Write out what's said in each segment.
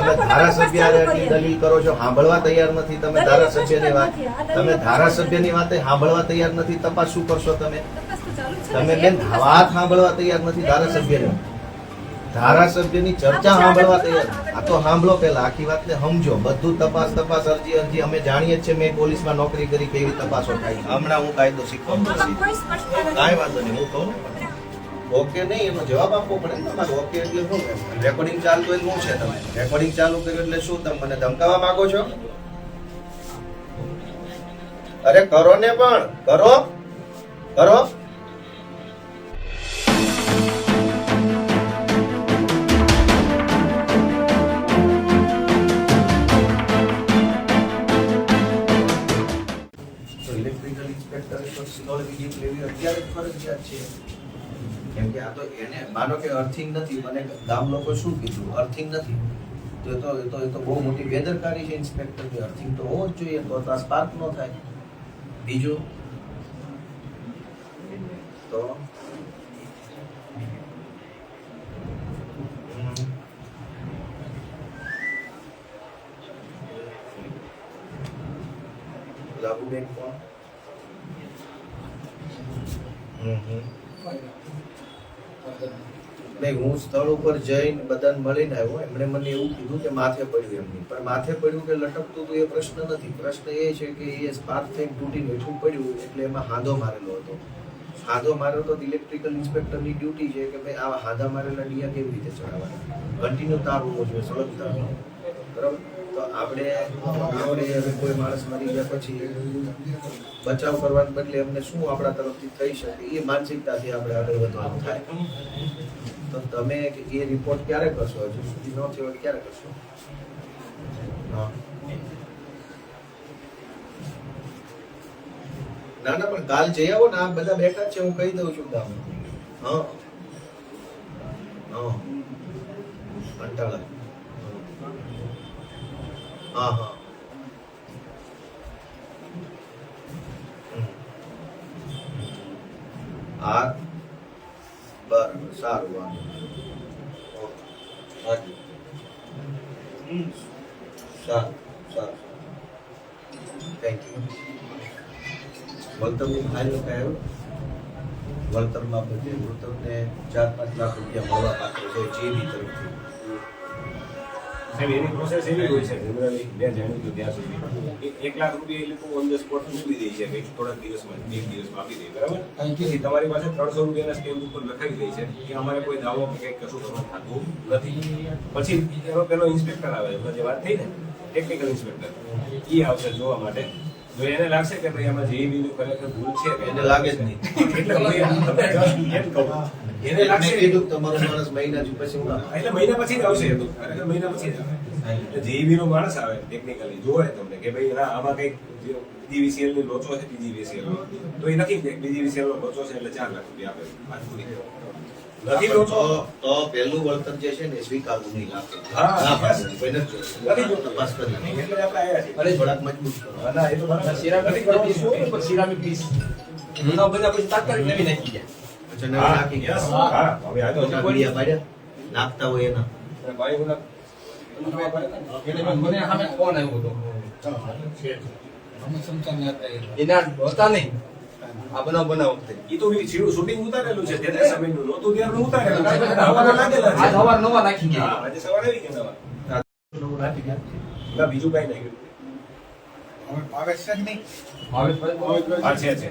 તમે ધારાસભ્ય દલીલ કરો છો, સાંભળવા તૈયાર નથી તમે ધારાસભ્યની વાત. તમે ધારાસભ્યની વાત સાંભળવા તૈયાર નથી, તપાસ શું કરશો તમે? તમે બેન વાત સાંભળવા તૈયાર નથી ધારાસભ્યની ચર્ચા સાંભળવા તૈયાર. આ તો સાંભળો પેલા, આખી વાતને સમજો. બધું તપાસ અરજી અમે જાણીએ છીએ. મેં પોલીસમાં નોકરી કરી, કેવી તપાસો થાય. હમણાં હું કાયદો શીખવા કાંઈ વાંધો નહીં, હું કહું ઓકે નહીં એનો જવાબ આપવો પડે ને તમારે. ઓકે એટલે શું? રેકોર્ડિંગ ચાલતું હોય શું છે? તમે રેકોર્ડિંગ ચાલુ કર્યું એટલે શું તમે મને ધમકાવવા માંગો છો? અરે કરો ને, પણ કરો. ઇલેક્ટ્રિકલ ઇન્સ્પેક્ટર અત્યારે ફરજિયાત છે. કેમ કે આ તો એને માનો કે અર્થિંગ નથી, મને ગામ લોકો શું કીધું અર્થિંગ નથી, તો એ તો બહુ મોટી બેદરકારી છે ઇન્સ્પેક્ટરની. અર્થિંગ તો હોવો જ જોઈએ, તો આ સ્પાર્ક ન થાય. બીજું તો લાભુબેન કોણ? નહીં, હું સ્થળ ઉપર જઈને બધાને મળીને આવ્યો. એમણે મને એવું કીધું કે માથે પડ્યું એમની, પણ માથે પડ્યું કે લટકતું તો એ પ્રશ્ન નથી. પ્રશ્ન એ છે કે એ સ્પાર્ક થઈને તૂટીને હેઠું પડ્યું એટલે એમાં હાંધો મારેલો હતો. હાંધો મારેલો તો ઇલેક્ટ્રિકલ ઇન્સ્પેક્ટરની ડ્યુટી છે કે ભાઈ આવા હાંધા મારેલા ડિયા કેવી રીતે ચડાવવાના. કન્ટિન્યુ તાર હોવો જોઈએ, સળગ તાર, બરાબર. તો આપણે કોઈ માણસ મરી ગયા પછી બચાવ કરવાને બદલે એમને શું આપણા તરફથી થઈ શકે એ માનસિકતાથી આપણે આગળ વધવાનું થાય. તો તમે એ રિપોર્ટ ક્યારે કરશો? હજુ સુધી ન થયો ક્યારે કરશો? હા, ના પણ કાલ જઈ આવો ને. આ બધા બેઠા છે, હું કહી દઉં છું ગામ. હા કંટાળા. હા બરાબર, સારું, વાંધો સારું. Thank you. વળતરની ફાઇલ કઈ આવ્યું? વળતરમાં બધે વળતરને 4-5 લાખ રૂપિયા મળવા પાત્ર છે જીબી તરફથી. એની પ્રોસેસ એવી હોય છે જનરલી મેં જાણ્યું હતું ત્યાં સુધી 1 લાખ રૂપિયા એ લોકો ઓન ધ સ્પોટ મૂકી દે છે કે થોડાક દિવસમાં 1 દિવસમાં આપી દે, બરાબર. પછી તમારી પાસે 300 રૂપિયાના સ્ટેમ્પ ઉપર લખાવી દે છે કે અમારે કોઈ દાવો કે કંઈક કશું કરવાનું થતું નથી. પછી એનો પેલો ઇન્સ્પેક્ટર આવે છે, જે વાત થઈ ને ટેકનિકલ ઇન્સ્પેક્ટર, એ આવશે જોવા માટે. જો એને લાગશે કે ભાઈ આમાં જેઈબી નું ખરેખર ભૂલ છે, એને લાગે જ નહીં એટલે એમ કહું એને લાગશે કીધું તમારો માણસ મહિના પછી એટલે મહિના પછી જ આવશે. તો ખરેખર મહિના પછી જ આવે. જેઈબી નો માણસ આવે ટેકનિકલી જોવે તમને કે ભાઈ ના આમાં કઈક બીજીવીસીએલ ની લોચો છે, બીજીવીસીએલ તો એ નથી કે બીજીવીસીએલ નો લોચો છે એટલે 4 લાખ રૂપિયા આપે. વાત પૂરી નથી લોચો તો પહેલું વળતર જે છે ને સ્વીકારવું નહીં લાગતું. હા, તપાસ કરી એટલે આપણે આયા છીએ. અરે થોડાક મજબૂત કરો. ના એ તો બરાબર. સિરામિક પર સિરામિક પીસ ના બધા પછી તાત્કાલિક નવી નાખી ગયા. અચ્છા, નવી નાખી ગયા. હા, હવે આ તો ગોળિયા પાડ્યા નાખતા હોય એના ભાઈ મને સામે ફોન આવ્યો હતો. એના હતા નહીં આ બનાવ વખતે એ તો શૂટિંગ ઉતારેલું છે તે સમયનું નહોતું ત્યારનું ઉતારેલું છે. હવાના લાગેલા છે. આજ હવાર નવા નાખી ગયા. હા, આજે સવારે આવી ગયા નવા નાખી ગયા. ના બીજું કઈ નાખ્યું હવે ભાવેશ છે નહીં. ભાવેશ છે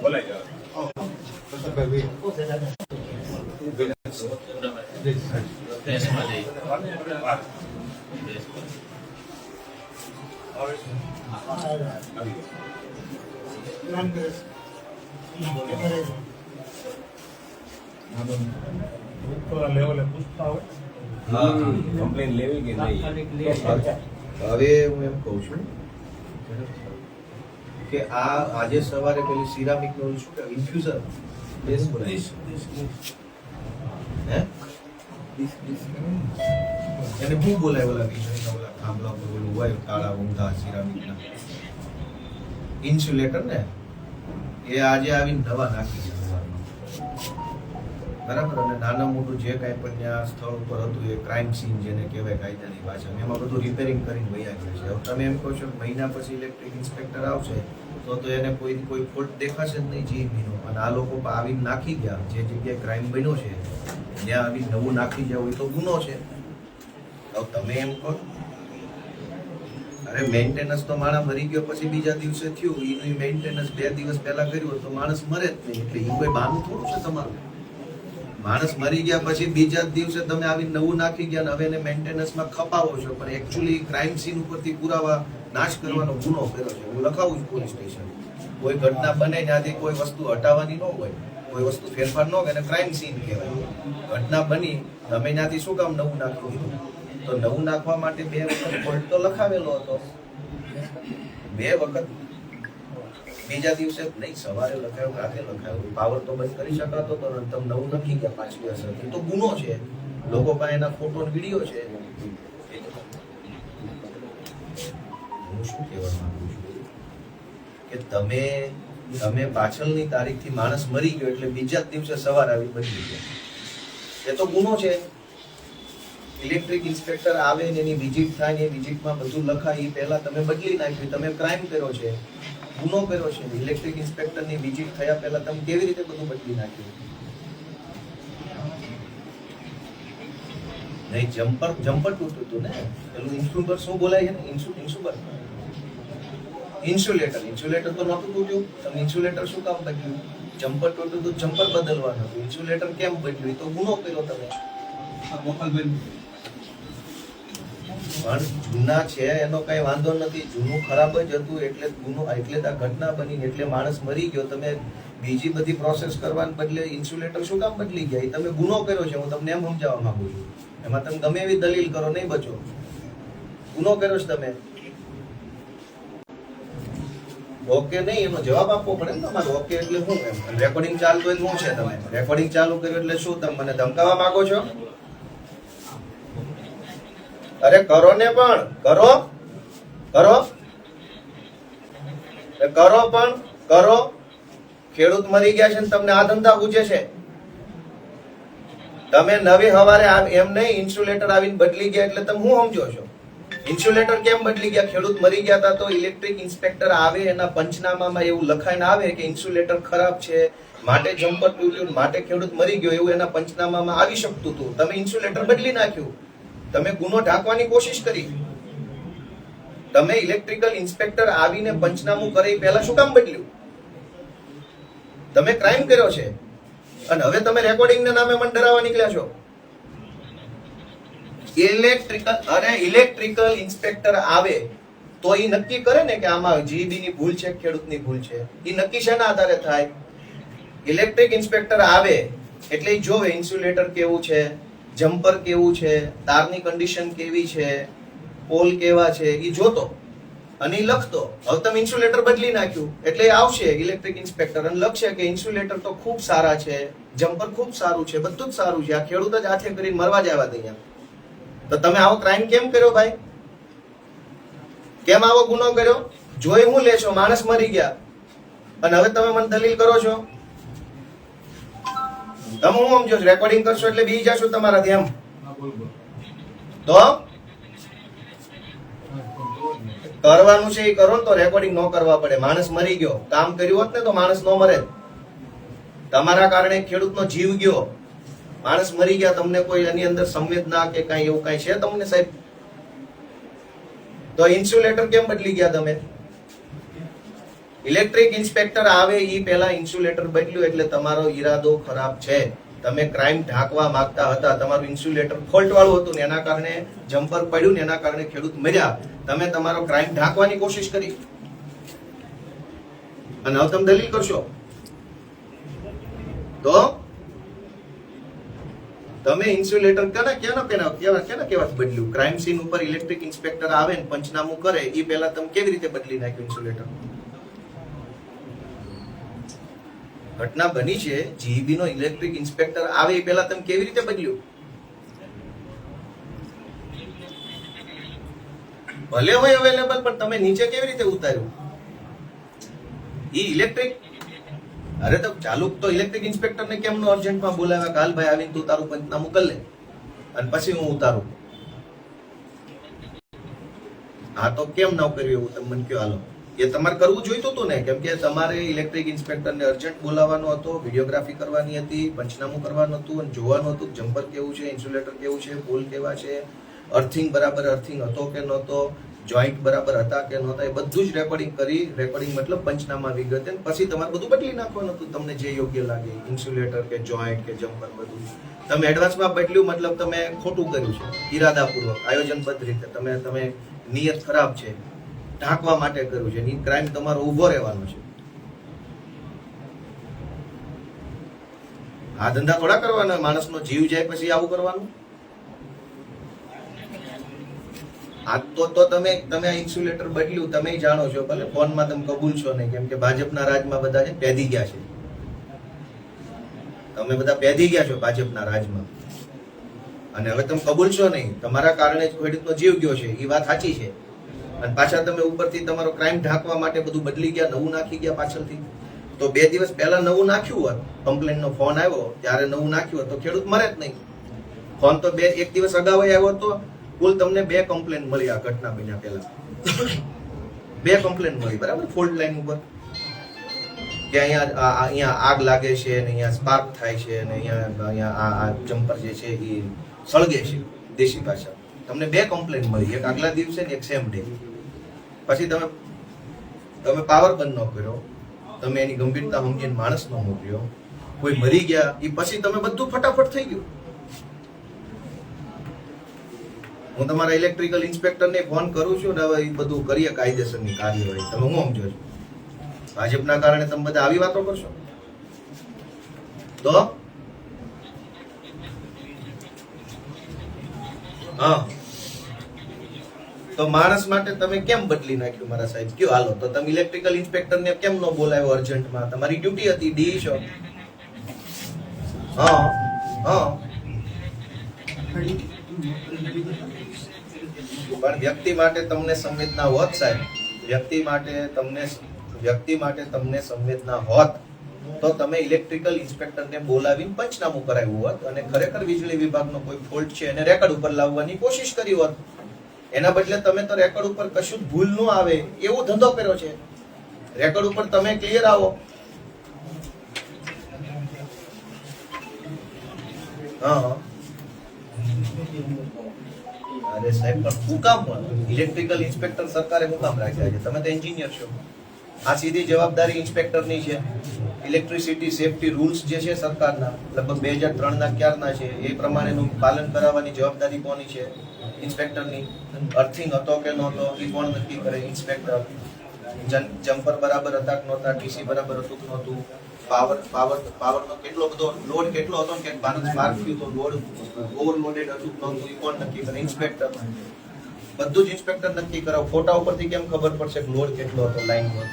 બોલાઈ જાવ. કમ્પ્લેન લેવી કે નહીં? હવે હું એમ કહું છું કે આ આજે સવારે પેલી સિરામિક નું શું કે ઇન્ફ્યુઝર બેસ બનાવીશ હે એને હું બોલાવ્યો લાગી છે ઓલા થાંભલા પર બોલું હોય કાળા ઊંધા સિરામિક ના ઇન્સ્યુલેટર ને એ આજે આવીને દવા નાખી છે બરાબર, અને નાના મોટું જે કાંઈ પણ ત્યાં સ્થળ ઉપર હતું એ ક્રાઇમ સીન જેને કહેવાય કાયદાની ભાષામાં, એમાં બધું રિપેરિંગ કરીને વયા ગયું છે. હવે તમે એમ કહો છો કે મહિના પછી ઇલેક્ટ્રિક ઇન્સ્પેક્ટર આવશે તો એને કોઈ ફોલ્ટ દેખાશે જ નહીં જીઈબીનો. અને આ લોકો આવીને નાખી ગયા, જે જગ્યાએ ક્રાઇમ બન્યો છે ત્યાં આવી નવું નાખી ગયા હોય તો ગુનો છે. હવે તમે એમ કહો, અરે મેન્ટેનન્સ તો માણસ મરી ગયો પછી બીજા દિવસે થયું, એનું મેન્ટેનન્સ 2 દિવસ પહેલા કર્યું હોત તો માણસ મરે જ નહીં. એટલે એ કોઈ બહાનું થોડું છે તમારું. માણસ મરી ગયા પછી બીજા જ દિવસે તમે આવી નવું નાખી ગયા ને હવે એને મેન્ટેનન્સમાં ખપાવો છો, પણ એકચ્યુઅલી ક્રાઇમ સીન ઉપરથી પુરાવા નાશ કરવાનો ગુનો કર્યો છે. હું લખાવું છું પોલીસ સ્ટેશન. કોઈ ઘટના બને ત્યાંથી કોઈ વસ્તુ હટાવવાની ન હોય, કોઈ વસ્તુ ફેરફાર ન હોય, એને ક્રાઇમ સીન કહેવાય. ઘટના બની, તમે ત્યાંથી શું કામ નવું નાખી દીધું? તો નવું નાખવા માટે 2 વખત ફોલ્ટ તો લખાવેલો હતો. 2 વખત, બીજા દિવસે નહીં, સવારે લખાયું, રાતે લખાયું. પાવર તો બંધ કરી શકાતો હતો ને તમે નવું લખી ગયા 5 અસરથી, તો ગુનો છે. લોકો પાસે એના ફોટો વિડીયો છે. હું શું કહેવા માંગુ છું કે તમે પાછળની તારીખથી માણસ મરી ગયો એટલે બીજા જ દિવસે સવાર આવી બદલી ગયા, એ તો ગુનો છે. ઇલેક્ટ્રિક ઇન્સ્પેક્ટર આવે ને એની વિઝિટ થાય, એ વિઝિટમાં બધું લખાય, એ પહેલા તમે બદલી નાખ્યું, તમે ક્રાઇમ કર્યો છે, ગુનો કર્યો છે. ઇલેક્ટ્રિક ઇન્સ્પેક્ટરની વિઝિટ થયા પહેલા તમે કેવી રીતે બધું બદલી નાખ્યું? નહીં, જમ્પર તૂટ્યું હતું ને પેલું. ઇન્સ્યુલેટર શું બોલાય છે ને? ઇન્સ્યુલેટર તો નહોતું તૂટ્યું. તમે ઇન્સ્યુલેટર શું કામ બદલ્યું? જમ્પર તૂટ્યું તો જમ્પર બદલવાનું હતું. ઇન્સ્યુલેટર કેમ બદલ્યું? એ તો ગુનો કર્યો તમે. પણ જૂના છે એનો કઈ વાંધો નથી, જૂનું ખરાબ જ હતું એટલે ગુનો, એટલે આ ઘટના બની, એટલે માણસ મરી ગયો. તમે બીજી બધી પ્રોસેસ કરવાને બદલે ઇન્સ્યુલેટર શું કામ બદલી ગયા? એ તમે ગુનો કર્યો છે. હું તમને એમ સમજાવવા માંગુ છું. એમાં તમે ગમે એવી દલીલ કરો, નહીં બચો. ગુનો કર્યો છે તમે. ઓકે નહીં, એનો જવાબ આપવો પડે ને તમારે. ઓકે એટલે શું? એમ રેકોર્ડિંગ ચાલતું હોય શું છે? તમે રેકોર્ડિંગ ચાલુ કર્યું એટલે શું તમે મને ધમકાવવા માંગો છો? અરે કરો ને, પણ કરો પણ કરો. ખેડૂત મરી ગયા છે ને તમને આ ધંધા પૂછે છે. તમે નવી હવારે એમ નહીં, ઇન્સ્યુલેટર આવીને બદલી ગયા એટલે તમે શું સમજો છો? ઇન્સ્યુલેટર કેમ બદલી ગયા? ખેડૂત મરી ગયા હતા તો ઇલેક્ટ્રિક ઇન્સ્પેક્ટર આવે, એના પંચનામામાં એવું લખાઈને આવે કે ઇન્સ્યુલેટર ખરાબ છે, માટે જમ્પર તૂટ્યું, માટે ખેડૂત મરી ગયો, એવું એના પંચનામામાં આવી શકતું હતું. તમે ઇન્સ્યુલેટર બદલી નાખ્યું. તમે ગુનો ઢાંકવાની કોશિશ કરી. તમે ઇલેક્ટ્રિકલ ઇન્સ્પેક્ટર આવીને પંચનામું કરે પહેલા શું કામ બદલ્યું? તમે ક્રાઇમ કર્યો છે અને હવે તમે રેકોર્ડિંગના નામે મને ડરાવવા નીકળ્યા છો. ઇલેક્ટ્રિકલ ઇન્સ્પેક્ટર આવે તો એ નક્કી કરે ને કે આમાં જીઈબી ની ભૂલ છે, ખેડૂતની ભૂલ છે. એ નક્કી શેના આધારે થાય? ઇલેક્ટ્રિક ઇન્સ્પેક્ટર આવે એટલે એ જોવે ઇન્સ્યુલેટર કેવું છે, જમ્પર કેવું છે, તારની કન્ડિશન કેવી છે, પોલ કેવા છે, એ જોતો અને એ લખતો. હવે તમે ઇન્સ્યુલેટર બદલી નાખ્યું એટલે આવશે ઇલેક્ટ્રિક ઇન્સ્પેક્ટર અને લખશે કે ઇન્સ્યુલેટર તો ખૂબ સારા છે, જમ્પર ખૂબ સારું છે, બધું જ સારું છે, આ ખેડૂત જ હાથે કરીને મરવા જ આવ્યા અહીંયા. તો તમે આવો ક્રાઇમ કેમ કર્યો ભાઈ? કેમ આવો ગુનો કર્યો? જોઈ હું લેશો? માણસ મરી ગયા અને હવે તમે મને દલીલ કરો છો. તમે હું સમજો છો? રેકોર્ડિંગ કરશો એટલે બી જશો તમારાથી એમ? તો કરવાનું છે એ કરો ને, તો રેકોર્ડિંગ ન કરવા પડે. માણસ મરી ગયો, કામ કર્યું હોત ને તો માણસ ન મરે. તમારા કારણે ખેડૂતનો જીવ ગયો, માણસ મરી ગયા. તમને કોઈ એની અંદર સંવેદના કે કઈ એવું કઈ છે તમને સાહેબ? તો ઇન્સ્યુલેટર કેમ બદલી ગયા તમે? ઇલેક્ટ્રિક ઇન્સ્પેક્ટર આવે એ પહેલા ઇન્સ્યુલેટર બદલ્યું એટલે તમારો ઈરાદો ખરાબ છે. તમે ક્રાઇમ ઢાંકવા માંગતા હતા. તમારું ઇન્સ્યુલેટર ફોલ્ટ વાળું હતું ને એના કારણે જમ્પર પડ્યું ને એના કારણે ખેડૂત મર્યા. તમે તમારો ક્રાઇમ ઢાંકવાની કોશિશ કરી અને હવે તમે દલીલ કરશો તો તમે ઇન્સ્યુલેટર કેવા બદલ્યું? ક્રાઇમ સીન ઉપર ઇલેક્ટ્રિક ઇન્સ્પેક્ટર આવે ને પંચનામું કરે એ પહેલા તમે કેવી રીતે બદલી નાખ્યું ઇન્સ્યુલેટર? ઘટના બની છે, જીઈબી નો ઇલેક્ટ્રિક ઇન્સ્પેક્ટર આવે એ પહેલા તમે કેવી રીતે બદલ્યું? ભલે હોય અવેલેબલ, પણ તમે નીચે કેવી રીતે ઉતાર્યું? ઈ ઇલેક્ટ્રિક અરે તો ચાલુ તો ઇલેક્ટ્રિક ઇન્સ્પેક્ટર ને કેમ નો અર્જન્ટમાં બોલાવ્યા કે હાલ ભાઈ આવીને તું તારું પંચનામું કરી લે અને પછી હું ઉતારું. હા તો કેમ ન કર્યું એવું તમે મને કહો. હાલો એ તમારે કરવું જોઈતું હતું ને, કેમ કે તમારે ઇલેક્ટ્રિક ઇન્સ્પેક્ટરને અર્જન્ટ બોલાવવાનો હતો, વિડીયોગ્રાફી કરવાની હતી, પંચનામું કરવાનું હતું અને જોવાનું હતું જમ્પર કેવું છે, ઇન્સ્યુલેટર કેવું છે, પોલ કેવા છે, અર્થિંગ બરાબર અર્થિંગ હતો કે નહોતો, જોઈન્ટ બરાબર હતા કે નહોતા, એ બધું જ રેકોર્ડિંગ કરી, રેકોર્ડિંગ મતલબ પંચનામા વિગતે, પછી તમારે બધું બદલી નાખવાનું હતું તમને જે યોગ્ય લાગે, ઇન્સ્યુલેટર કે જોઈન્ટ કે જમ્પર બધું. તમે એડવાન્સમાં બદલ્યું મતલબ તમે ખોટું કર્યું છે, ઈરાદાપૂર્વક આયોજનબદ્ધ રીતે તમે નિયત ખરાબ છે, ઢાંકવા માટે કર્યું છે, ની ક્રાઇમ તમારો ઊભો રહેવાનો છે. આ ધંધા થોડા કરવાના, માણસનો જીવ જાય પછી આવું કરવાનું. આ તો તમે આ ઇન્સ્યુલેટર બદલ્યું તમે જાણો છો, ભલે ફોનમાં તમે કબૂલ છો નહીં, કેમ કે ભાજપના રાજમાં બધા છે પેદી ગયા છે, તમે બધા પેદી ગયા છો ભાજપના રાજમાં, અને હવે તમે કબૂલ છો નહીં, તમારા કારણે જ ખેડૂતનો જીવ ગયો છે, એ વાત સાચી છે. અને પાછા તમે ઉપરથી તમારો ક્રાઇમ ઢાંકવા માટે બધું બદલી ગયા, નવું નાખી ગયા પાછળથી. તો 2 દિવસ પહેલા નવું નાખ્યું હોત, કમ્પ્લેનનો ફોન આવ્યો ત્યારે નવું નાખ્યું હોત તો ખેડૂત મરે જ નહીં. ફોન તો 1 દિવસ અગાઉ આવ્યો તો કુલ તમને 2 કમ્પ્લેન મળી આ ઘટના બન્યા પહેલા. 2 કમ્પ્લેન મળી બરાબર, ફોલ્ટ લાઈન ઉપર કે અહીંયા આગ લાગે છે અને અહીંયા સ્પાર્ક થાય છે અને અહીંયા આ જમ્પર જે છે એ સળગે છે, દેશી ભાષા. તમને 2 કમ્પ્લેન મળી, એક આગલા દિવસે ને એક સેમ ડે. પછી તમે પાવર બંધ ન કર્યો, તમે એની ગંભીરતા સમજીને માણસ ન મોકલ્યો, કોઈ મરી ગયા એ પછી તમે બધું ફટાફટ થઈ ગયું. હું તમારા ઇલેક્ટ્રિકલ ઇન્સ્પેક્ટરને ફોન કરું છું ને હવે એ બધું કરીએ કાયદેસરની કાર્યવાહી. તમે હું સમજો છો ભાજપના કારણે તમે બધા આવી વાતો કરશો તો? હા તો માણસ માટે તમે કેમ બદલી નાખ્યું મારા સાહેબ કયો? હાલો તો તમે ઇલેક્ટ્રિકલ ઇન્સ્પેક્ટરને કેમ ન બોલાવ્યો અર્જન્ટમાં? તમારી ડ્યુટી હતી, ડી છો. હા હા પણ વ્યક્તિ માટે તમને સંવેદના હોત સાહેબ, વ્યક્તિ માટે તમને સંવેદના હોત તો તમે ઇલેક્ટ્રિકલ ઇન્સ્પેક્ટરને બોલાવીને પંચનામું કરાવ્યું હોત અને ખરેખર વીજળી વિભાગનો કોઈ ફોલ્ટ છે એને રેકોર્ડ ઉપર લાવવાની કોશિશ કરી હોત. એના બદલે તમે તો રેકોર્ડ ઉપર કશું ભૂલ ન આવે એવો ધંધો કર્યો છે. રેકોર્ડ ઉપર તમે ક્લિયર આવો. હા અરે સાહેબ પણ શું કામ ઇલેક્ટ્રિકલ ઇન્સ્પેક્ટર સરકારે શું કામ રાખ્યા છે? તમે તો એન્જિનિયર છો, આ સીધી જવાબદારી ઇન્સ્પેક્ટરની છે. ઇલેક્ટ્રિસિટી સેફટી રૂલ્સ જે છે સરકારના લગભગ 2003 ક્યારના છે એ પ્રમાણેનું પાલન કરાવવાની જવાબદારી કોની છે? ઇન્સ્પેક્ટરની. અર્થિંગ હતો કે નહોતો એ કોણ નક્કી કરે? ઇન્સ્પેક્ટર. જમ્પર બરાબર હતા કે નહોતા, ટીસી બરાબર હતું કે નહોતું, પાવરનો કેટલો બધો લોડ કેટલો હતો કે ભારત સ્માર્ટ થયું તો લોડ ઓવરલોડેડ હતું કે નહોતું એ કોણ નક્કી કરે? ઇન્સ્પેક્ટર. બધું જ ઇન્સ્પેક્ટર નક્કી કરાવ. ફોટા ઉપરથી કેમ ખબર પડશે કે લોડ કેટલો હતો લાઈન પર?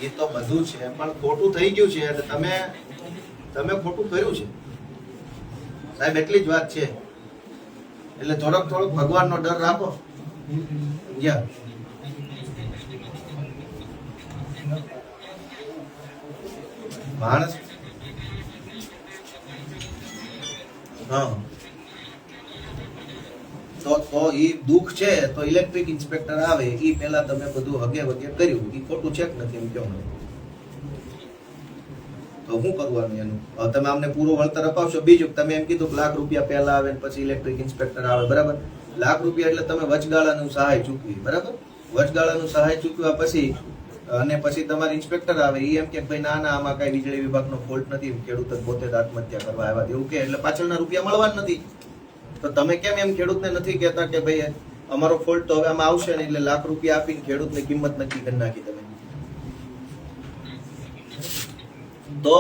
એ તો બધું છે પણ ખોટું થઈ ગયું છે એટલે તમે ખોટું કર્યું છે સાહેબ, એટલી જ વાત છે. એટલે થોડોક ભગવાનનો ડર રાખો. માણસ હા તો ઈ દુઃખ છે તો ઇલેક્ટ્રિક ઇન્સ્પેક્ટર આવે ઈ પહેલા તમે બધું હગે વગે કર્યું, ઈ ખોટું છે કે નથી એમ કહો મને. તો શું કરવાનું એનું? તમે અમને પૂરું વળતર અપાવશો? બીજું તમે એમ કીધું લાખ રૂપિયા પહેલા આવે પછી ઇલેક્ટ્રિક ઇન્સ્પેક્ટર આવે, બરાબર? લાખ રૂપિયા એટલે તમે વચગાળાનું સહાય ચૂકવી, બરાબર? વચગાળાનું સહાય ચૂકવ્યા પછી અને પછી તમારે ઇન્સ્પેક્ટર આવે એ એમ કે ભાઈ ના આમાં કઈ વીજળી વિભાગનો ફોલ્ટ નથી, ખેડૂત પોતે જ આત્મહત્યા કરવા આવ્યા, એવું કે એટલે પાછળના રૂપિયા મળવાના નથી. તો તમે કેમ એમ ખેડૂતને નથી કહેતા કે ભાઈ અમારો ફોલ્ટ તો હવે આમાં આવશે ને એટલે લાખ રૂપિયા આપીને ખેડૂતની કિંમત નક્કી કરી નાખી તમે? તો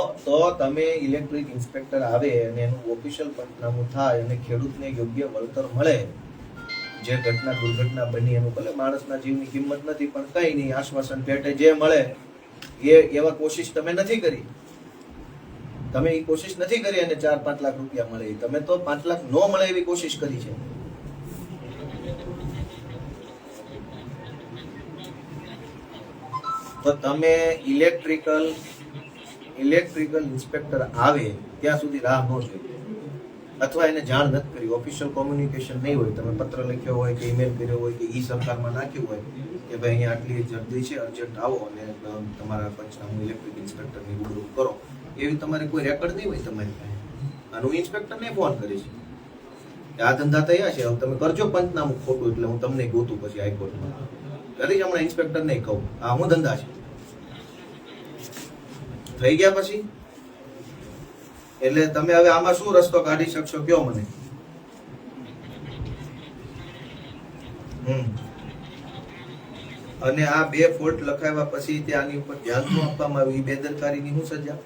તમે ઇલેક્ટ્રિક ઇન્સ્પેક્ટર આવે અને એનું ઓફિશિયલ પંચનામું થાય અને ખેડૂતને યોગ્ય વળતર મળે, જે દુર્ઘટના બની એનું ભલે માણસના જીવની કિંમત નથી પણ કઈ નહીં, આશ્વાસન પેટે જે મળે એવા કોશિશ તમે નથી કરી. તમે એ કોશિશ નથી કરી અને 4-5 લાખ રૂપિયા મળે, તમે તો 5 લાખ ન મળે એવી કોશિશ કરી છે. તો તમે ઇલેક્ટ્રિકલ ઇન્સ્પેક્ટર આવે ત્યાં સુધી રાહ ન જોઈ અથવા એને જાણ નથી કરી, ઓફિશિયલ કોમ્યુનિકેશન નહીં હોય, તમે પત્ર લખ્યો હોય કે ઈમેલ કર્યો હોય કે ઈ સરકારમાં નાખ્યું હોય કે ભાઈ અહીંયા આટલી જલ્દી છે, અર્જન્ટ આવો અને તમારા પંચનામું ઇલેક્ટ્રિક ઇન્સ્પેક્ટરની રૂબરૂ કરો, એવી તમારે કોઈ રેકોર્ડ નહીં હોય તમારી પાસે. અને હું ઇન્સ્પેક્ટરને ફોન કરીશ કે આ ધંધા થયા છે, હવે તમે કરજો પંચનામું ખોટું એટલે હું તમને ગોતું પછી હાઈકોર્ટમાં કરીશ, હમણાં ઇન્સ્પેક્ટર નહીં કહું આ હું ધંધા છે. થઈ ગયા પછી એટલે તમે હવે આમાં શું રસ્તો કાઢી શકશો કયો મને? અને આ 2 ફોલ્ટ લખાવ્યા પછી ત્યાંની ઉપર ધ્યાન ન આપવામાં આવ્યું, એ બેદરકારીની શું સજા?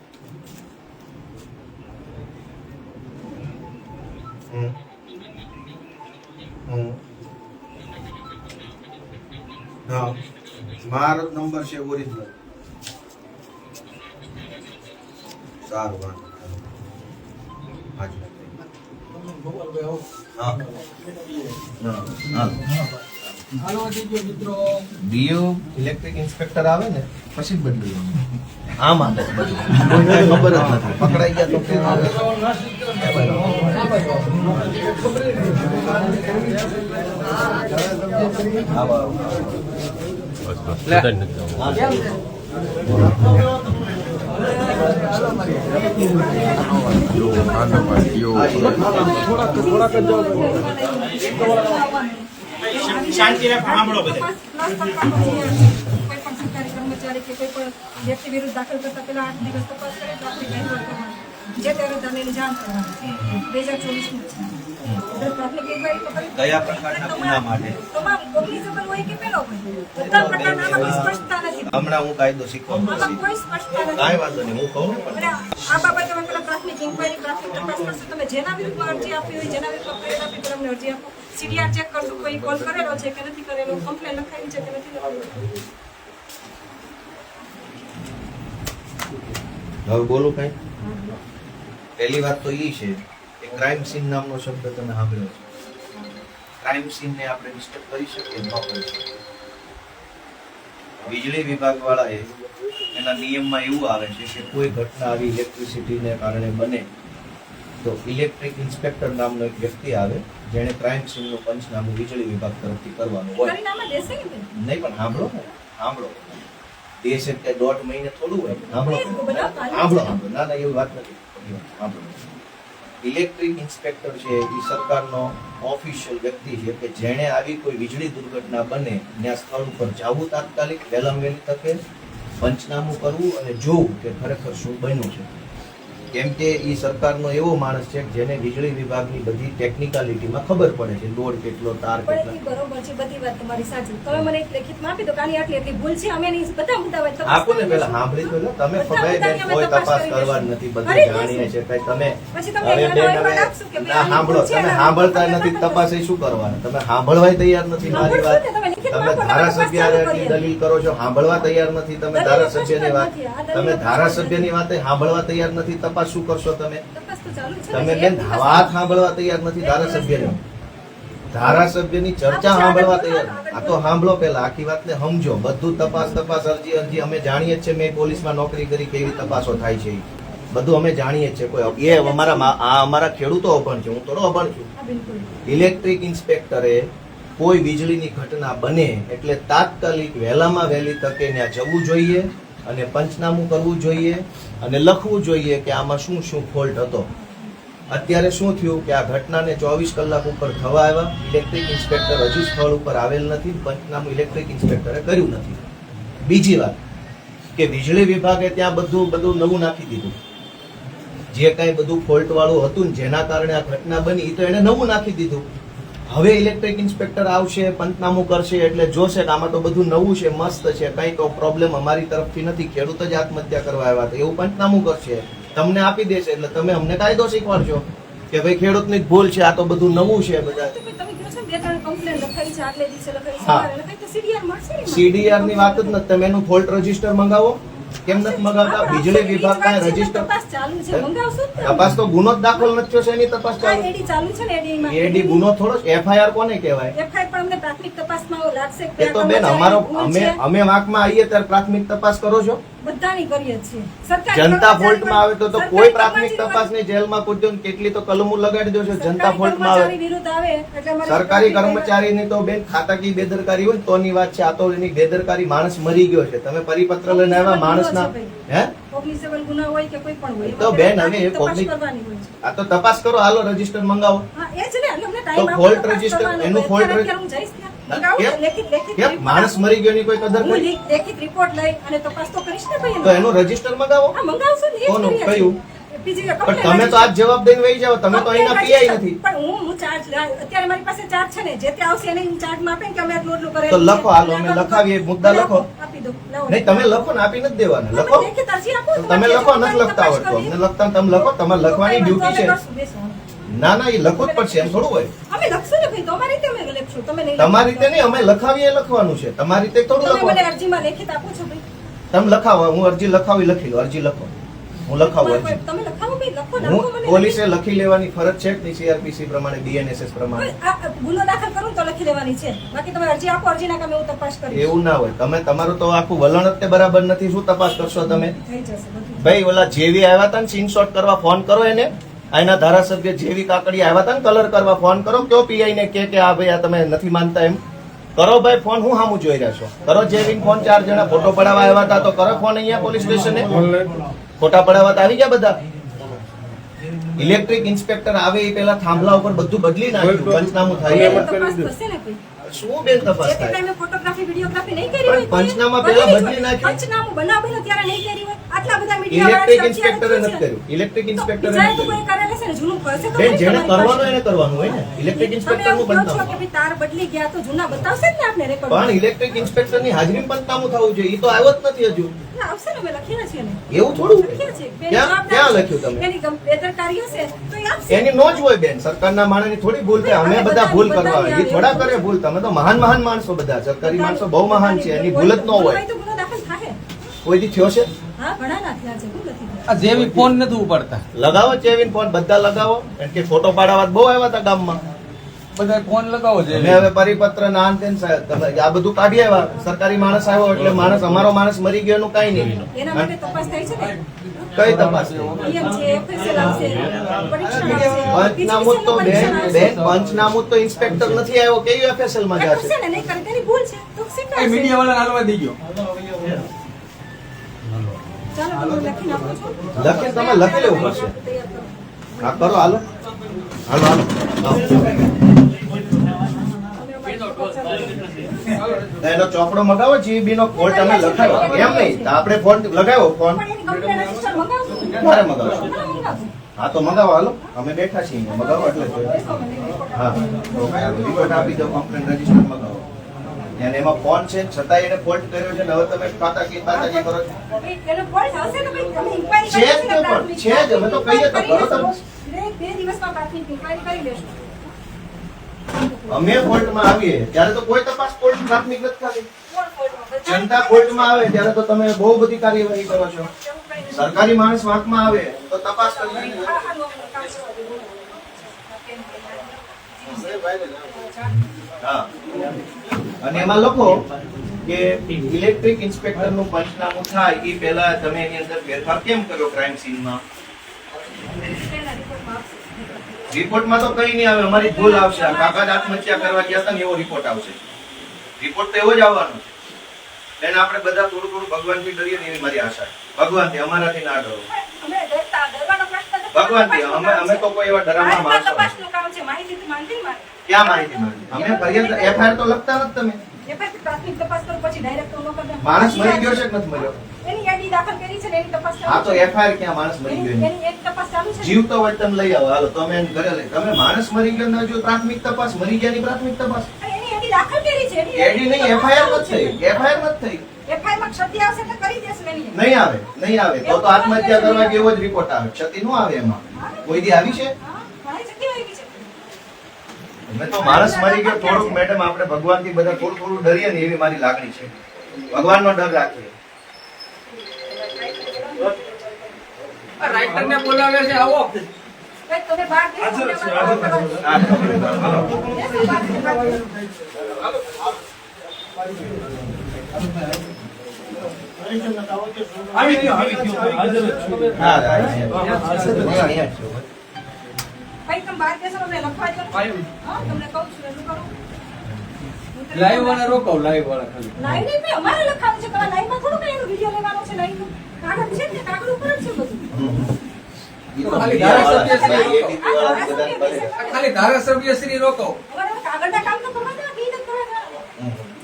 હા, મારો નંબર છે ઓરિજિનલ. સારું, વાંધો ઇલેક્ટ્રિક ઇન્સ્પેક્ટર આવે ને પછી બદલું આમાં બધું ખબર જ નથી, પકડાઈ ગયા તો શાંતિ રાખો, સાંભળો બધા. કોઈ પણ સરકારી કર્મચારી કે કોઈ પણ વ્યક્તિ વિરુદ્ધ દાખલ કરતા પહેલા 8 દિવસ તપાસ કરે તો આપણે કઈ કરવાનું જે તે અરજદારની જાણ કરવાની 2024 છે. પ્રાથમિક ઇન્ક્વાયરી તો કરી કયા પ્રકારના ગુના માટે? તમામ કોગ્નિઝેબલ હોય કે પેલો હોય બધા પ્રકારના આમાં કોઈ સ્પષ્ટતા નથી. હમણાં હું કાયદો શીખવા આમાં કોઈ સ્પષ્ટતા નથી. કાંઈ વાંધો નહીં, હું કહું અને આ બાબતે તમે પેલા પ્રાથમિક ઇન્ક્વાયરી પ્રાથમિક તપાસ કરશો. તમે જેના વિરુદ્ધમાં અરજી આપી હોય, જેના વિરુદ્ધ ફરિયાદ આપી હોય અમને અરજી આપો. સીડીઆર ચેક કરશું, કોઈ કોલ કરેલો છે કે નથી કરેલો, કમ્પ્લેન લખાવી છે કે નથી લખાવી. હવે બોલું કઈ? પહેલી વાત તો એ છે કે ક્રાઇમ સીન નામનો શબ્દ તમે સાંભળ્યો છે. ક્રાઇમ સીનને આપણે ડિસ્ટર્બ કરી શકીએ, ન કરી શકીએ. વીજળી વિભાગ વાળાએ એના નિયમમાં એવું આવે છે કે કોઈ ઘટના આવી ઇલેક્ટ્રિસિટીને કારણે બને તો ઇલેક્ટ્રિક ઇન્સ્પેક્ટર નામનો એક વ્યક્તિ આવે જેણે ક્રાઇમ સીનનું પંચનામું વીજળી વિભાગ તરફથી કરવાનું હોય. પરિણામે દેશે કે નહીં પણ સાંભળો ને, સાંભળો. દેશ એટલે 1.5 મહિને થોડું હોય. સાંભળો ના ના એવી વાત નથી. સાંભળો, ઇલેક્ટ્રિક ઇન્સ્પેક્ટર છે એ સરકારનો ઓફિશિયલ વ્યક્તિ છે કે જેણે આવી કોઈ વીજળી દુર્ઘટના બને ત્યાં સ્થળ ઉપર જવું તાત્કાલિક, વહેલામાં વહેલી તકે પંચનામું કરવું અને જોવું કે ખરેખર શું બન્યું છે. કેમ કે એ સરકારનો એવો માણસ છે જેને વીજળી વિભાગની બધી ટેકનિકાલિટીમાં ખબર પડે છે, લોડ કેટલો, તાર પણ કેટલા. એ બરોબર છે, બધી વાત તમારી સાચી. તમે મને એક લેખિતમાં આપી દો કે આની આટલી આટલી ભૂલ છે, અમે એની બધા મુદ્દા હોય તપાસ આપો ને કરી પેલા લઈશું. સાંભળી તો લો. તમે બધા ખબર મુદ્દાની અમે કોઈ તપાસ તપાસ કરી કરવા લઈશું. નથી, બધું કરી જાણીએ લઈશું. છે. તમે પછી તમને હવે એનો બેન અહેવાલ હવે આપશું કે ના ભાઈ સાંભળો, આની ભૂલ છે, તમે આની સાંભળતા ભૂલ નથી, છે. તપાસ એ શું કરવાના? તમે સાંભળવાય તૈયાર નથી મારી વાત. સાંભળશું ને, તમે લિખિતમાં તમે આપો, ધારાસભ્ય તપાસ ચાલુ આટલી કરીએ. દલીલ કરો છો, સાંભળવા તૈયાર નથી. તમે દલીલ ધારાસભ્યની વાત, નથી. આ દલીલ તમે નથી. ધારાસભ્યની વાત સાંભળવા તૈયાર નથી, તપાસ શું કરશો તમે? તપાસ તો ચાલુ છે ને. તમે એક બેન દિવસ વાત સાંભળવા તૈયાર નથી ધારાસભ્યની. ધારાસભ્યની ચર્ચા સાંભળવા તૈયાર. આ તો સાંભળો પેલા, આખી વાતને સમજો. બધું તપાસ અરજી અમે જાણીએ જ છે. મેં પોલીસમાં નોકરી કરી, કેવી તપાસો થાય છે બધું અમે જાણીએ જ છે. કોઈ એ અમારા ખેડૂતો અભણ છે, હું થોડો અભણ છું. હા, બિલકુલ. ઇલેક્ટ્રિક ઇન્સ્પેક્ટરે કોઈ વીજળીની ઘટના બને એટલે તાત્કાલિક વહેલામાં વહેલી તકે ત્યાં જવું જોઈએ અને પંચનામું કરવું જોઈએ અને લખવું જોઈએ કે આમાં શું શું ફોલ્ટ હતો. અત્યારે શું થયું કે આ ઘટનાને 24 કલાક ઉપર થવા આવ્યા, ઇલેક્ટ્રિક ઇન્સ્પેક્ટર હજુ સ્થળ ઉપર આવેલ નથી, પંચનામું ઇલેક્ટ્રિક ઇન્સ્પેક્ટરે કર્યું નથી. બીજી વાત કે વીજળી વિભાગે ત્યાં બધું નવું નાખી દીધું. જે કાંઈ બધું ફોલ્ટ વાળું હતું ને જેના કારણે આ ઘટના બની, તો એને નવું નાખી દીધું. હવે ઇલેક્ટ્રિક ઇન્સ્પેક્ટર આવશે, પંચનામું કરશે એટલે જોશે કે આમાં તો બધું નવું છે, મસ્ત છે, કઈ તો પ્રોબ્લેમ અમારી તરફથી નથી, ખેડૂત જ આત્મહત્યા કરવા આવ્યા હતા, એવું પંચનામું કરશે, તમને આપી દેશે. એટલે તમે અમને કાયદો શીખવાડશો કે ભાઈ ખેડૂતની જ ભૂલ છે, આ તો બધું નવું છે. બધા તમે કહો છો ને 2-3 કમ્પ્લેન લખાઈ છે, આટલે દિવસે લખાઈ છે, હા. સવારે લખાઈ તો CDR મળશે ને? CDR ની વાત જ નથી. તમે એનું ફોલ્ટ રજીસ્ટર મંગાવો, કેમ નથી મગાવતા? વીજળી વિભાગ પાસે રજીસ્ટર તપાસ ચાલુ છે, મંગાવશું જ ને. તપાસ તો ગુનો જ દાખલ નથી થયો છે, એની તપાસ આ ચાલુ. એડી ચાલુ છે ને, એડીમાં. એડી ગુનો થોડો FIR કોને કહેવાય? FIR પણ અમને પ્રાથમિક તપાસમાં એવું લાગશે કે એ તો બેન અમારો અમે વાંકમાં આવીએ ત્યારે પ્રાથમિક તપાસ કરો છો. બધાની કરીએ છીએ. સરકારી જનતા કર્મચારી ફોલ્ટમાં આવે તો સરકારી કોઈ પ્રાથમિક કર્મચારી તપાસ નહીં, જેલમાં કૂદો ને કેટલી તો કલમો લગાડી દો છો. જનતા સરકારી ફોલ્ટમાં આવે કર્મચારી વિરુદ્ધ આવે એટલે અમારે સરકારી પ્રાથમિક કર્મચારીની તો બેન ખાતાકીય બેદરકારી હોય ને તોની વાત છે. આ તો એની બેદરકારી, માણસ મરી ગયો છે, તમે પરિપત્ર લઈને આવ્યા માણસના હે કોગ્નિઝેબલ ગુના હોય કે કોઈ પણ હોય તો બેન હવે એ તપાસ કોગ્નિ- કરવાની હોય છે. આ તો તપાસ કરો, હાલો રજીસ્ટર મંગાવો. હા, એ જ ને, એટલે અમને time તો આપો fault તપાસ register, કરવાનો. એનું fault અત્યારે હું જઈશ ત્યાં. મંગાવો કેમ? તો લેખિત કેમ report માણસ આપો. મરી ગયો ની કોઈ કદર હું કરી? લેખિત રિપોર્ટ લઈ અને તપાસ તો કરીશ ને ભાઈ તો એનું રજીસ્ટર મંગાવો. હા, મંગાવશું ને, એ જ કોનું? કરીએ છીએ. કયું? બીજી પણ complaint તમે તો આજ જવાબ દઈને વહી જાઓ, તમે તો અહીંના complaint પીઆઈ register. નથી. પણ હું ચાર્જ અત્યારે મારી પાસે ચાર્જ છે ને, જે તે આવશે એને ચાર્જમાં આપે ને કે અમે આટલું આટલું કરેલું તો છે. લખો, હાલો અમે લખાવીએ, મુદ્દા લખો. આપી દો, લાવો. નહીં તમે લખો ને, આપી નથી દેવાના. તમે લખો લેખિત અરજી આપો, તો તમે લખો, નથી લખતા તપાસ આવડતું. કરીએ. અમને લખતા તમે લખો, તમારે લખવાની તો ડ્યુટી છે. કરશું, બેસો. ના ના, એ લખવું જ પડશે, એમ થોડું હોય. અમે લખશું ને ભાઈ, તમારી રીતે અમે લખશું, તમે નહીં તમારી લખો. રીતે નહીં, અમે લખાવીએ લખવાનું છે. તમારી રીતે થોડું તમે મને લખવાનું. અરજીમાં લેખિત આપો છો ભાઈ. તમે લખાવો, હું અરજી લખાવી લખી લો. અરજી લખો, હું લખાવું અરજી. તમે લખાવો ભાઈ, લખો, હું નાખો મને. પોલીસે લખી લેવાની ફરજ છે કે CRPC પ્રમાણે, BNSS પ્રમાણે? આ ગુનો દાખલ કરું તો લખી લેવાની છે. બાકી તમે અરજી આપો, અરજીના કામે હું તપાસ કરીશ. એવું ના હોય. તમે તમારું તો આખું વલણ જ તે બરાબર નથી. શું તપાસ કરશો તમે? થઈ જશે બધું. ભાઈ ઓલા જેવી આવ્યા હતા ને સ્ક્રીનશોટ કરવા, ફોન કરો એને. આના ધારાસભ્ય જેવી કાકડી આવ્યા હતા ને કલર કરવા, ફોન કરો. કયો પીઆઈ ને કે આ ભાઈ આ તમે નથી માનતા એમ કરો ભાઈ ફોન. હું સામું જોઈ રહ્યા છો? કરો જેવી ફોન. 4 જણા ફોટો પડાવવા આવ્યા હતા તો કરો ફોન અહીંયા પોલીસ સ્ટેશને. ફોટા પડાવવા તો આવી ગયા બધા. ઇલેક્ટ્રિક ઇન્સ્પેક્ટર આવે એ પેલા થાંભલા ઉપર બધું બદલી નાખ્યું, પંચનામું થાય. એની તપાસ થશે ને ભાઈ. શું બેન તપાસ જે તે થાય? ટાઈમે ફોટોગ્રાફી વિડીયોગ્રાફી નહીં કરી હોય પણ પંચનામા તો એ પહેલા બની બદલી જ હોય. નાખ્યું. પંચનામું બનાવ બન્યો ત્યારે નહીં કરી હોય. આટલા બધા ઇલેક્ટ્રિક મીડિયા ઇન્સ્પેક્ટરે નથી કર્યું. ઇલેક્ટ્રિક ઇન્સ્પેક્ટરે બીજાએ નથી તો કોઈ કર્યું. કરેલ હશે ને, જૂનું કરશે તો બેન ખરી જેને તમારી કરવાનું પાસે. એને કરવાનું હોય ને. ઇલેક્ટ્રિક તમે ઇન્સ્પેક્ટર એવું નું કહો છો પંચનામું. કે ભાઈ તાર બદલી ગયા તો જૂના બતાવશે જ ને આપણે રેકોર્ડ. પણ ઇલેક્ટ્રિક ઇન્સ્પેક્ટર ની હાજરી પંચનામું થવું જોઈએ. એ તો આવ્યો જ નથી હજુ. આવશે ને, અમે લખ્યા છીએ ને. એવું થોડું હોય. લખ્યા છે. બેન ક્યાં જવાબદાર ક્યાં છે. લખ્યું તમે? એની બેદરકારી હશે તો એ આપશે. એની નો જ હોય બેન. સરકારના માણસની થોડી ભૂલ થાય. અમે બધા ભૂલ કરવા હોય. એ થોડા કરે ભૂલ. તમે તો મહાન મહાન માણસો બધા. સરકારી માણસો બહુ મહાન છે. એની ભૂલ જ ન હોય. તો ગુનો દાખલ થાય. કોઈ દી થયો છે? હા, ઘણા ના થયા છે. ભૂલ નથી થઈ. આ જેવી ફોન નથી ઉપાડતા, લગાવો ચેવિન ફોન, બધા લગાવો. કારણ કે ફોટો પાડાવા બહુ આવ્યા હતા ગામમાં. બધા ફોન લગાવો છે. અમે હવે પરિપત્ર ના અંતે તમે આ બધું કાઢી આવ્યા. સરકારી માણસ આવ્યો એટલે માણસ, અમારો માણસ મરી ગયો એનું કઈ નહીં. એના માટે તપાસ થાય છે ને. કઈ તપાસ? PM છે, FSL આવશે, પરીક્ષણ આવશે. પંચનામું તો બેન પંચનામું તો ઇન્સ્પેક્ટર નથી આવ્યો. કેવી FSL માં જશે? કરશે ને, નહીં કરે તેની ભૂલ છે તો સ્વીકારશે. મીડિયા વાળા હાલવા દઈ ગયો. ચાલો, હું લખી નાખું છું. લખી તમે લખી લેવું પડશે. તૈયાર કરો. હા કરો, હાલો હાલો હાલો. એનો ચોપડો મગાવો. જીબી નો ફોલ્ટ અમે લખાયો એમ નહીં તો આપણે ફોલ્ટ લગાવ્યો ફોન પણ એની complaint register મંગાવશું. ક્યારે મગાવશો? હા, મંગાવશું. હા તો મગાવો, હાલો અમે બેઠા છીએ અહીંયા. મગાવો એટલે જોઈએ. બેસો, મને report હા રિપોર્ટ આપી દો. કમ્પ્લેન રજીસ્ટર મગાવો. અને એમાં ફોન છે છતાં એને ફોલ્ટ કર્યો છે ને હવે તમે પાતાકી કરો છો. આપો. એનો fault હશે ને ભાઈ, તમે inquiry છે જ કરી તે પણ, છે જ. અમે તો કહીએ તો કરો તમે. બે દિવસમાં પ્રાથમિક inquiry કરી લેશું. અમે ફોલ્ટમાં આવીએ ત્યારે તો કોઈ તપાસ ફોલ્ટ પ્રાથમિક નથી થતી. કોણ faultમાં? બધાની જનતા ફોલ્ટમાં આવે ત્યારે તો તમે બહુ બધી કાર્યવાહી કરો છો. એવું કંઈ નથી. સરકારી માણસ વાંકમાં આવે તો તપાસ કરવી. હા, હા, નો, કામ કરવા દો. હા અને એમાં લખો કે ઇલેક્ટ્રિક ઇન્સ્પેક્ટર નું પંચનામું થાય એ પહેલા તમે એની અંદર ફેરફાર કેમ કર્યો ક્રાઇમ સીનમાં? તેના રિપોર્ટમાં આપશે. રિપોર્ટમાં તો કઈ નહીં આવે. અમારી ભૂલ આવશે. આ કાકા જ આત્મહત્યા કરવા ગયા હતા ને એવો રિપોર્ટ આવશે. રિપોર્ટ તો એવો જ આવવાનો છે. એને આપણે બધા થોડું થોડું ભગવાનથી ડરીએ ને એવી મારી આશા છે. ભગવાનથી, અમારાથી ના ડરો. અમે ડરવાનો પ્રશ્ન નથી. ભગવાનથી અમે તો કોઈ એવા ડરામણા માણસો નથી. તપાસનું કામ છે, માહિતી તો માંગી મારે. ક્યાં માહિતી માંગી? અમે ફરિયાદ FIR તો લખતા નથી તમે. એ પછી પ્રાથમિક તપાસ કરો, પછી ડાયરેક્ટ તો ન કરતા. માણસ મરી ગયો છે કે નથી મર્યો? એની યાદી દાખલ કરી છે ને એની તપાસ ચાલુ હા તો છે. FIR ક્યાં માણસ મરી ગયો એની? એની એક તપાસ ચાલુ છે. જીવ તો વતન લઈ આવો. હાલો તમે એને ઘરે લઈ. તમે માણસ મરી ગયો ને હજુ પ્રાથમિક તપાસ, મરી ગયાની પ્રાથમિક તપાસ. એની યાદી દાખલ કરી છે. એડી નહીં, FIR નથી થઈ. FIR નથી થઈ. FIR માં ક્ષતિ આવશે એટલે કરી દેશું એની. નહીં આવે, નહીં આવે. તો આત્મહત્યા કરવા જેવો જ રિપોર્ટ આવે. ક્ષતિ નો આવે એમાં. કોઈ દી આવી છે? હા, ઘણી જગ્યાએ આવી છે. અમે તો માણસ મરી ગયો થોડુંક મેડમ આપણે ભગવાનથી બધા થોડું થોડું ડરીએ ને એવી મારી લાગણી છે. ભગવાનનો ડર રાખીએ. રાઇટર ને બોલાવે છે આવો ભાઈ, તમે બહાર બેસો, અમને વાત કરવાની. બેસો, બહાર બેસો. આવી ગયો હાજર જ છું હા અહીંયા જ છે. ભાઈ, તમે બહાર બેસો, અમને લખવા દો. આવ્યું. હા, તમને કહું છું, એટલું કરો. લાઈવ વાળા રોકાવ લાઈવ વાળા ખાલી લાઈવ નહીં, ભાઈ, અમારે લખવાનું છે. તમારે લાઈવમાં થોડું કઈ એનો વિડીયો લેવાનો છે. લાઈવનો કાગળ છે ને, કાગળ ઉપર જ છે બધું. ઈ તો ખાલી મીડિયા ધારાસભ્ય વાળા શ્રી બધાને પડે. આ ખાલી ધારાસભ્ય શ્રી રોકાવ અમારે હવે કાગળના કામ તો કરવા દો, કે ઈ નથી કરવા દેવાના.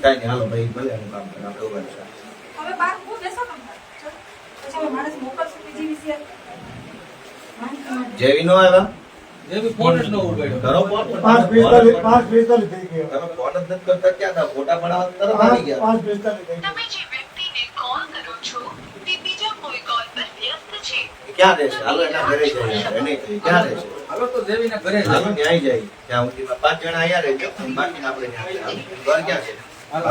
કાંઈ નહીં, હાલો ભાઈ ભલે એનું કામ કરે, આપણે ઉભા રહીશું. હવે બહાર હું બેસો ને. ચાલો. પછી અમે માણસ મોકલશું બીજી વિશે. જેવી નો આવ્યા જેવી ફોન જ ન ઉપાડ્યો કરો ફોન. 5:45 થઈ ગયો. તમે ફોન જ નથી કરતા, ક્યાં હતા? ફોટા પડાવવા તરત આવી ગયા. 5:45 થઈ ગયો. તમે જે વ્યક્તિને કોલ કરો છો તે બીજા કોઈ કોલ પર વ્યસ્ત છે. ક્યાં રહેશે? હાલો એના ઘરે જઈએ. એને કહીએ, ક્યાં રહેશે? હાલો તો જેવીના ઘરે હાલો જાય ન્યાય જાય. ત્યાં સુધીમાં 5 જણા અહીંયા રહેજો, બાકીના આપણે ન્યાય જઈએ. ઘર ક્યાં છે? હાલો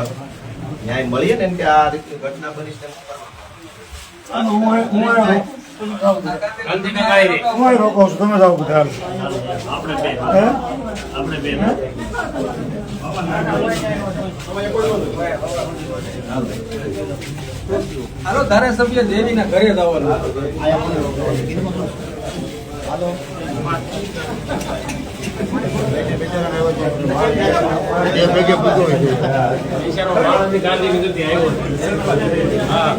ન્યાય મળીએ ને એમ કે આ રીતની ઘટના બની છે, શું કરવાનું? હું રોકાઉં છું, તમે જાઓ બધા. હે? હાલો ધારાસભ્ય દેવીના ઘરે જવાનું એ ભેગે પૂછો હા